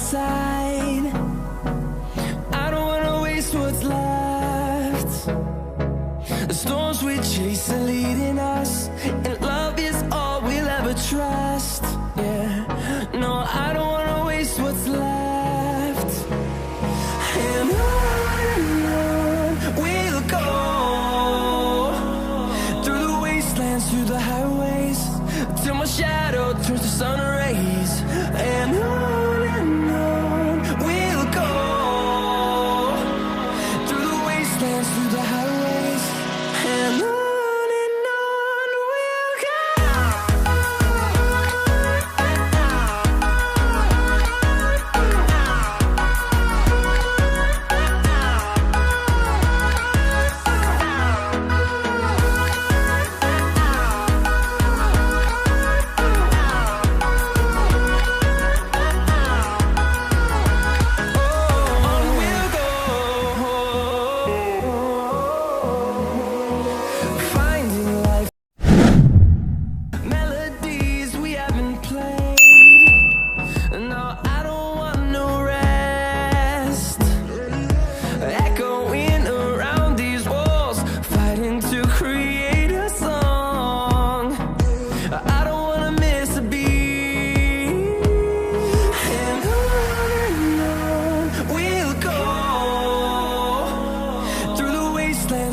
side. I don't wanna waste what's left. The storms we chase are leading us, and love is all we'll ever trust. Yeah, no, I don't wanna waste what's left. And on we'll go, through the wastelands, through the highways, till my shadow turns to sun rays. And on we'll go, through the wastelands, through the highways, and on we'll go.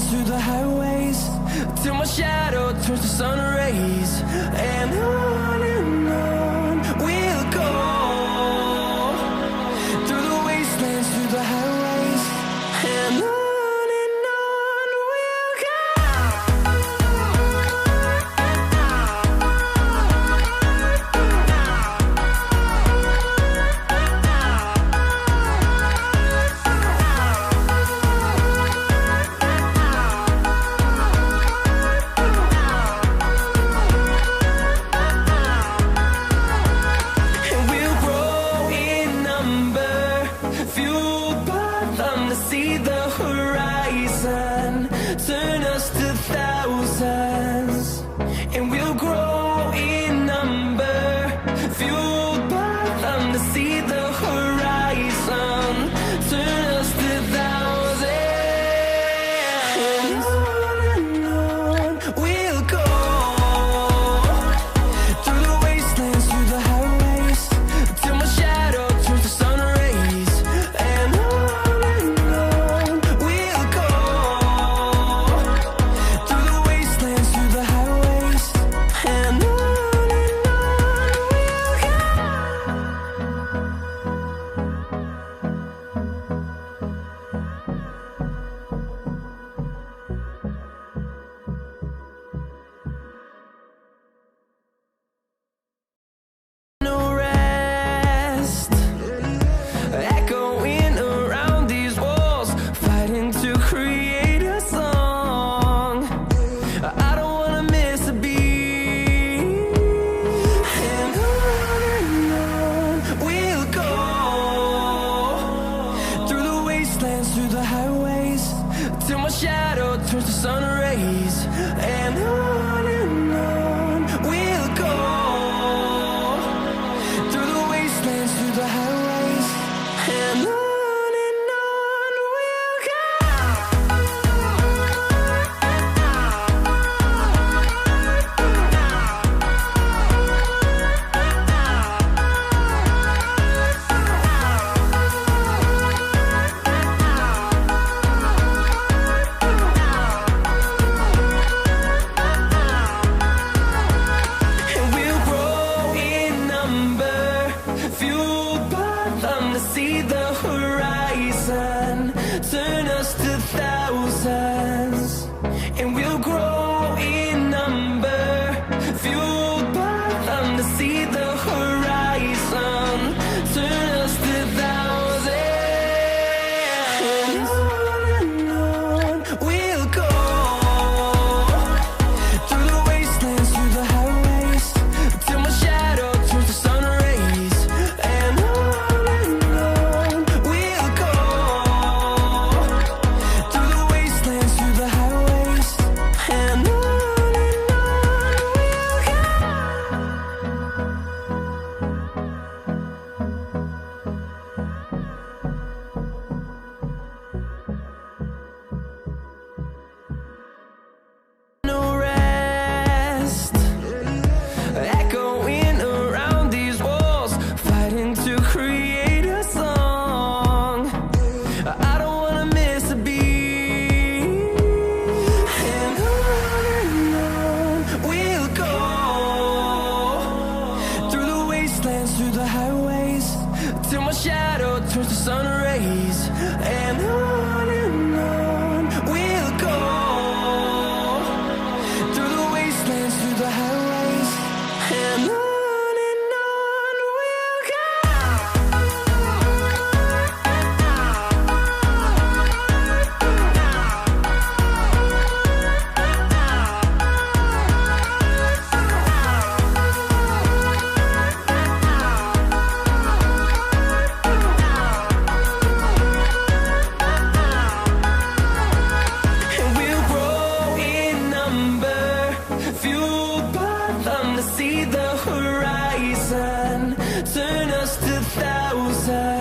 Through the highways, till my shadow turns to sun rays. And on we'll go, through the wastelands, through the highways, and on we'll go. See the horizon turn us to thousands, and we'll grow in number, fueled by them. To see the horizon turn us to thousands, and on we'll go, through the wastelands, through the highways, till my shadow turns to sun rays. And to create a song. I don't wanna miss a beat. And on we'll go, through the wastelands, through the highways, till my shadow turns to sun rays. And on we'll go, through the wastelands, through the highways, and on we'll go. And we'll grow in number, fueled by them to see the horizon, turn us to thousands.